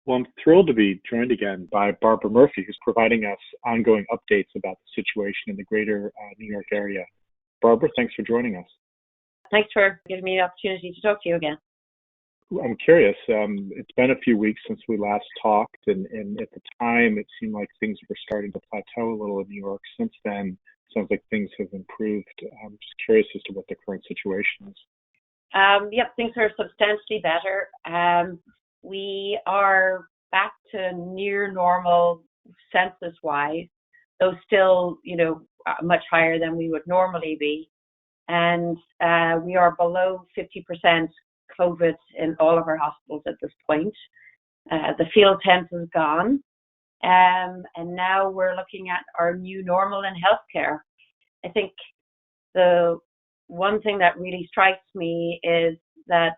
Well, I'm thrilled to be joined again by Barbara Murphy, who's providing us ongoing updates about the situation in the greater New York area. Barbara, thanks for joining us. Thanks for giving me the opportunity to talk to you again. I'm curious. It's been a few weeks since we last talked, and at the time, it seemed like things were starting to plateau a little in New York. Since then, it sounds like things have improved. I'm just curious as to what the current situation is. Yep, things are substantially better. We are back to near normal census-wise, though still, much higher than we would normally be. And we are below 50% COVID in all of our hospitals at this point. The field tent is gone. And now we're looking at our new normal in healthcare. I think the one thing that really strikes me is that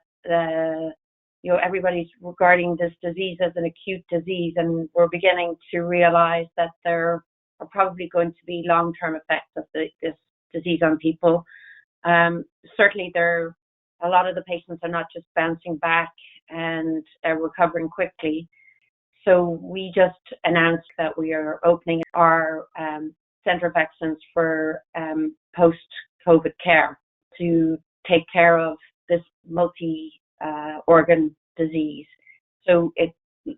everybody's regarding this disease as an acute disease, and we're beginning to realize that there are probably going to be long-term effects of this disease on people. Certainly, a lot of the patients are not just bouncing back and recovering quickly. So we just announced that we are opening our Centre of Excellence for post-COVID care to take care of this multi-organ disease. So it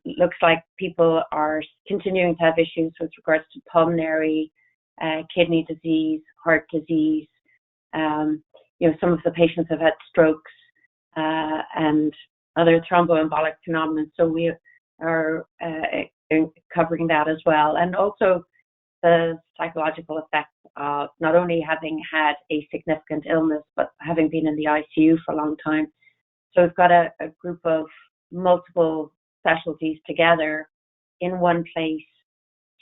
looks like people are continuing to have issues with regards to pulmonary, kidney disease, heart disease. Some of the patients have had strokes and other thromboembolic phenomena. So we are covering that as well. And also the psychological effects of not only having had a significant illness, but having been in the ICU for a long time. So we've got a group of multiple specialties together in one place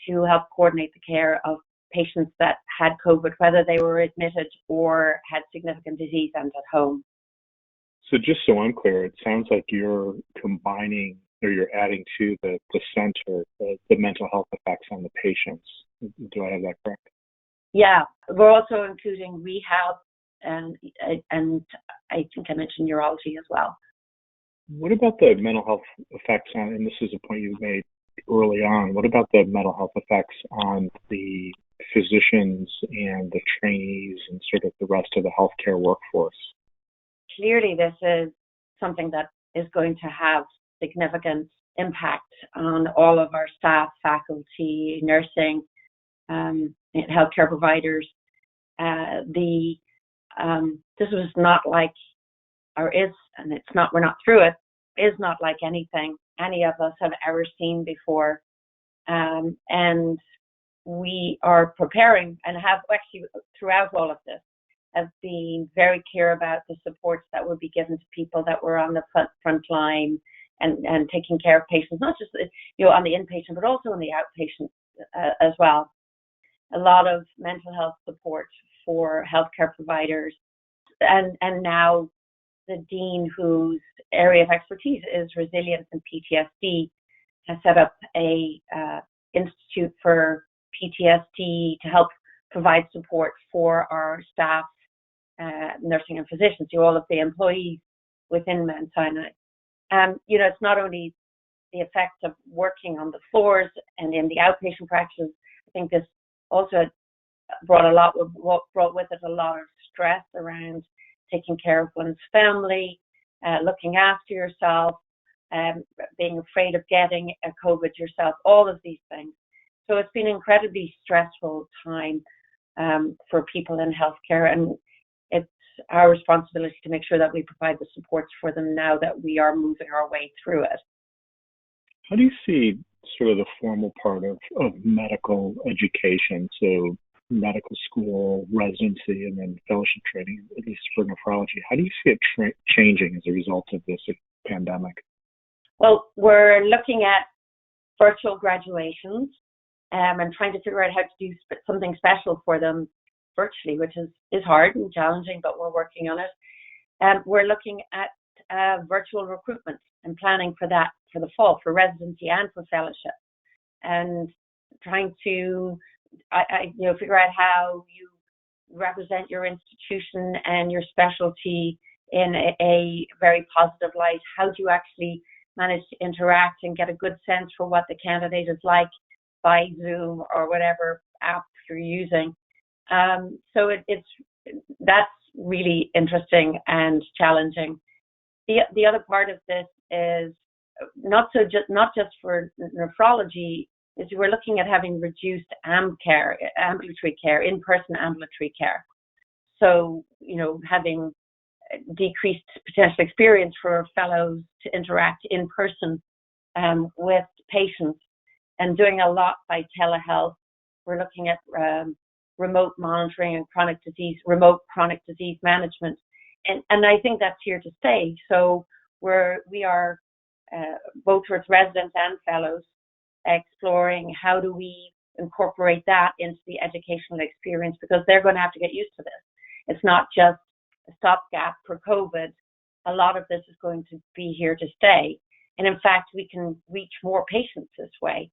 to help coordinate the care of patients that had COVID, whether they were admitted or had significant disease and at home. So just so I'm clear, it sounds like you're combining or you're adding to the center the mental health effects on the patients. Do I have that correct? Yeah, we're also including rehab and I think I mentioned neurology as well. What about the mental health effects on, and this is a point you made early on, what about the mental health effects on the physicians and the trainees and sort of the rest of the healthcare workforce? Clearly, this is something that is going to have significant impact on all of our staff, faculty, nursing, healthcare providers. This was not like, or is, and it's not, we're not through it, is not like anything any of us have ever seen before. And we are preparing and have actually throughout all of this have been very clear about the supports that would be given to people that were on the front line and taking care of patients, not just on the inpatient, but also on the outpatient as well. A lot of mental health support for healthcare providers, and now the dean, whose area of expertise is resilience and PTSD, has set up a institute for PTSD to help provide support for our staff, nursing and physicians, all of the employees within Mount Sinai. It's not only the effect of working on the floors and in the outpatient practices. I think this also brought with it a lot of stress around taking care of one's family, looking after yourself, being afraid of getting a COVID yourself, all of these things. So it's been an incredibly stressful time for people in healthcare, and it's our responsibility to make sure that we provide the supports for them now that we are moving our way through it. How do you see sort of the formal part of medical education, so medical school, residency, and then fellowship training, at least for nephrology? How do you see it changing as a result of this pandemic? Well, we're looking at virtual graduations and trying to figure out how to do something special for them virtually, which is hard and challenging, but we're working on it. We're looking at virtual recruitment and planning for that for the fall, for residency and for fellowship, and trying to figure out how you represent your institution and your specialty in a very positive light. How do you actually manage to interact and get a good sense for what the candidate is like by Zoom or whatever app you're using. So that's really interesting and challenging. The other part of this is not just for nephrology, is we're looking at having reduced ambulatory care, in-person ambulatory care. So, having decreased potential experience for fellows to interact in person with patients, and doing a lot by telehealth. We're looking at remote monitoring and remote chronic disease management. And I think that's here to stay. So we are both with residents and fellows exploring how do we incorporate that into the educational experience, because they're going to have to get used to this. It's not just a stopgap for COVID. A lot of this is going to be here to stay. And in fact, we can reach more patients this way.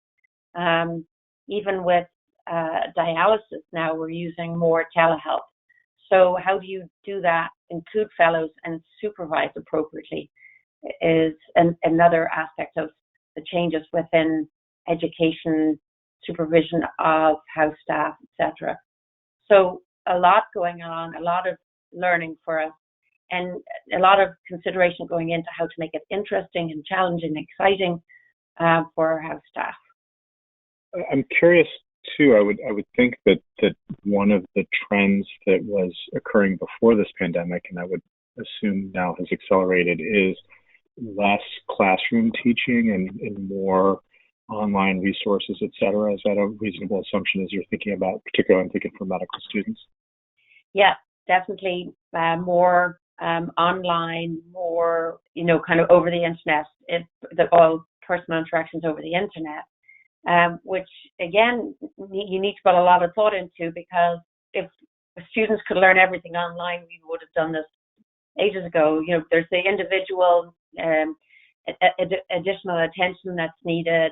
Even with dialysis now, we're using more telehealth. So how do you do that, include fellows and supervise appropriately, is another aspect of the changes within education, supervision of house staff, etc. So a lot going on, a lot of learning for us, and a lot of consideration going into how to make it interesting and challenging and exciting for our house staff. I'm curious too. I would think that one of the trends that was occurring before this pandemic, and I would assume now has accelerated, is less classroom teaching and more online resources, et cetera. Is that a reasonable assumption as you're thinking about, particularly I'm thinking for medical students? Yeah, definitely more online, more, kind of over the internet, all personal interactions over the internet, which again, you need to put a lot of thought into, because if students could learn everything online, we would have done this ages ago. There's the individual additional attention that's needed,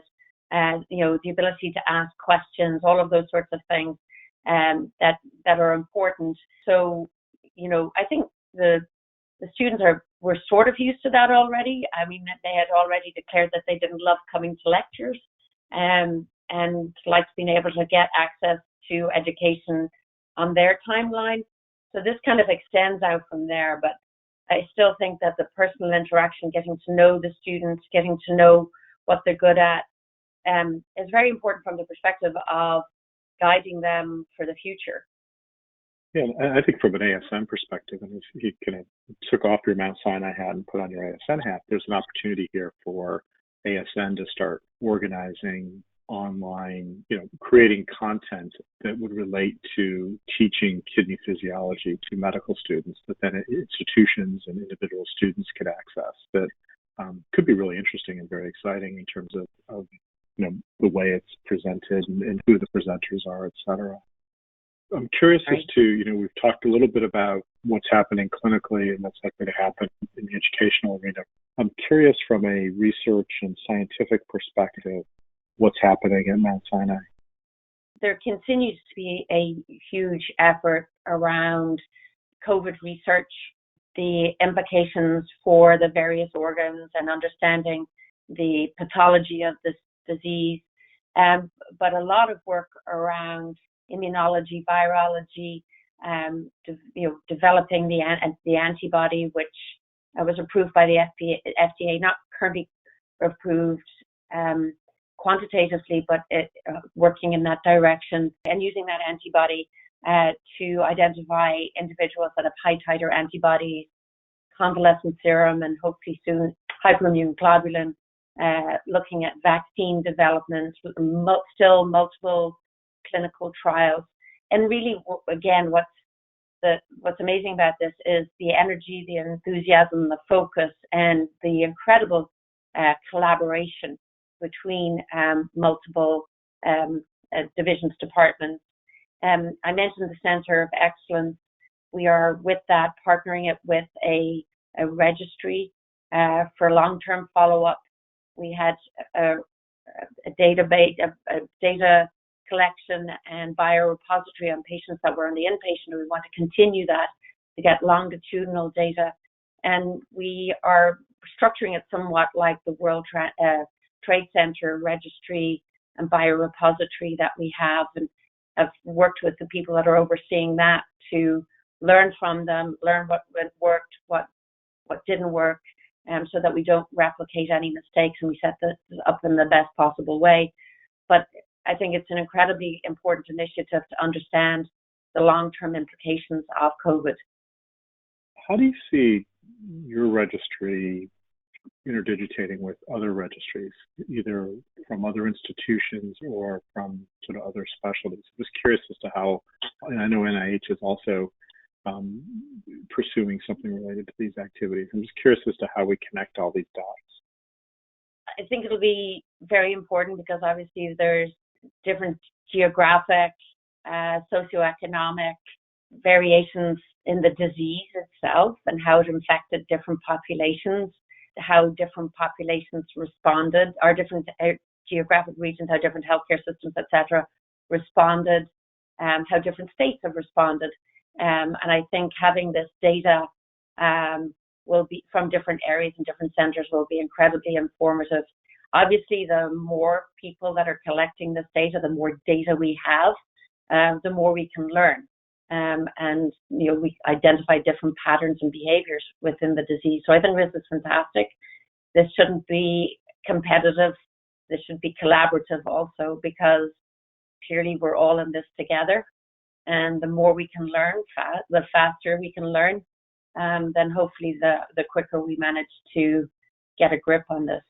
and the ability to ask questions, all of those sorts of things that are important. So I think the students were sort of used to that already. I mean, they had already declared that they didn't love coming to lectures and liked being able to get access to education on their timeline. So this kind of extends out from there, but I still think that the personal interaction, getting to know the students, getting to know what they're good at, is very important from the perspective of guiding them for the future. Yeah, I think from an ASN perspective, and if you kind of took off your Mount Sinai hat and put on your ASN hat, there's an opportunity here for ASN to start organizing online, creating content that would relate to teaching kidney physiology to medical students that then institutions and individual students could access. That could be really interesting and very exciting in terms of the way it's presented and who the presenters are, et cetera. I'm curious as to, we've talked a little bit about what's happening clinically and what's likely to happen in the educational arena. I'm curious from a research and scientific perspective, what's happening at Mount Sinai. There continues to be a huge effort around COVID research, the implications for the various organs and understanding the pathology of this disease, but a lot of work around immunology, virology, developing the antibody, which was approved by the FDA, not currently approved quantitatively, but working in that direction, and using that antibody to identify individuals that have high titer antibodies, convalescent serum, and hopefully soon hyperimmune globulin, looking at vaccine development, still multiple clinical trials. And really, again, what's amazing about this is the energy, the enthusiasm, the focus, and the incredible collaboration between multiple divisions, departments. I mentioned the Center of Excellence. We are with that, partnering it with a registry for long-term follow-up. We had a database, a data collection and biorepository on patients that were on the inpatient, and we want to continue that to get longitudinal data. And we are structuring it somewhat like the World Trade Center registry and biorepository that we have, and have worked with the people that are overseeing that to learn from them, learn what worked, what didn't work, so that we don't replicate any mistakes and we set this up in the best possible way. But I think it's an incredibly important initiative to understand the long-term implications of COVID. How do you see your registry interdigitating with other registries, either from other institutions or from sort of other specialties? I'm just curious as to how, and I know NIH is also pursuing something related to these activities. I'm just curious as to how we connect all these dots. I think it'll be very important because obviously there's different geographic, socioeconomic variations in the disease itself and how it infected different populations, how different populations responded, or different geographic regions, how different healthcare systems, etc., responded, how different states have responded. And I think having this data will be from different areas and different centers will be incredibly informative. Obviously, the more people that are collecting this data, the more data we have, the more we can learn. And we identify different patterns and behaviors within the disease. So I think this is fantastic. This shouldn't be competitive. This should be collaborative also, because clearly we're all in this together. And the more we can learn, the faster we can learn, then hopefully the quicker we manage to get a grip on this.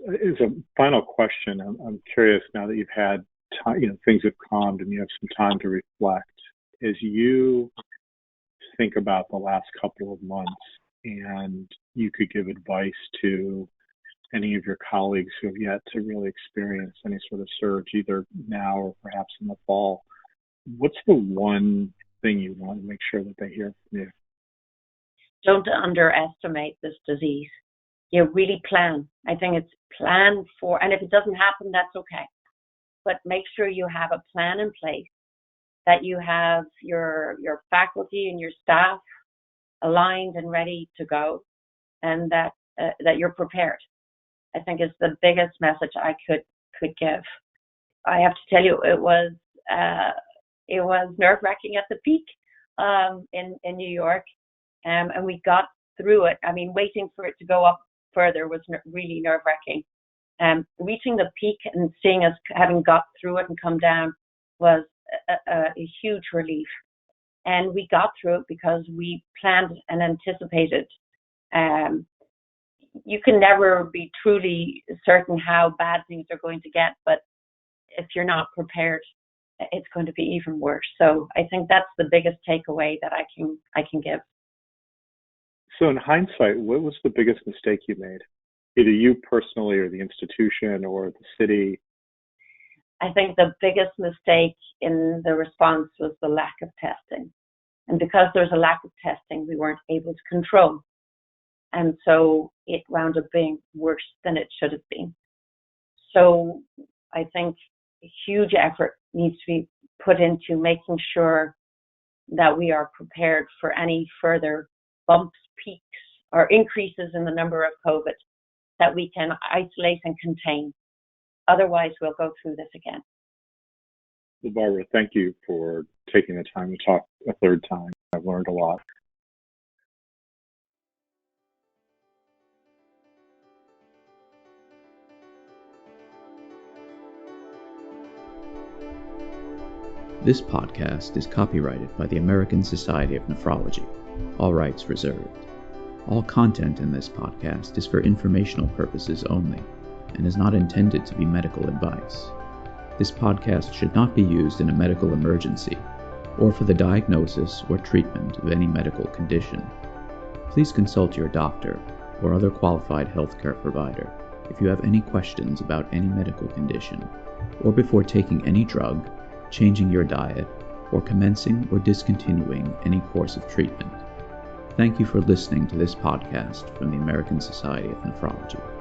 As a final question, I'm curious, now that you've had time, things have calmed and you have some time to reflect, as you think about the last couple of months and you could give advice to any of your colleagues who have yet to really experience any sort of surge, either now or perhaps in the fall, what's the one thing you want to make sure that they hear from you? Don't underestimate this disease. Really plan. I think it's plan for, and if it doesn't happen, that's okay. But make sure you have a plan in place, that you have your faculty and your staff aligned and ready to go, and that you're prepared. I think is the biggest message I could give. I have to tell you, it was nerve-wracking at the peak in New York, and we got through it. I mean, waiting for it to go up further was really nerve-wracking. Reaching the peak and seeing us having got through it and come down was a huge relief. And we got through it because we planned and anticipated. You can never be truly certain how bad things are going to get, but if you're not prepared, it's going to be even worse. So I think that's the biggest takeaway that I can give. So in hindsight, what was the biggest mistake you made? Either you personally or the institution or the city? I think the biggest mistake in the response was the lack of testing. And because there's a lack of testing, we weren't able to control. And so it wound up being worse than it should have been. So I think a huge effort needs to be put into making sure that we are prepared for any further bumps, peaks, or increases in the number of COVID that we can isolate and contain. Otherwise, we'll go through this again. Well, Barbara, thank you for taking the time to talk a third time. I've learned a lot. This podcast is copyrighted by the American Society of Nephrology, all rights reserved. All content in this podcast is for informational purposes only and is not intended to be medical advice. This podcast should not be used in a medical emergency or for the diagnosis or treatment of any medical condition. Please consult your doctor or other qualified healthcare provider if you have any questions about any medical condition or before taking any drug, changing your diet, or commencing or discontinuing any course of treatment. Thank you for listening to this podcast from the American Society of Nephrology.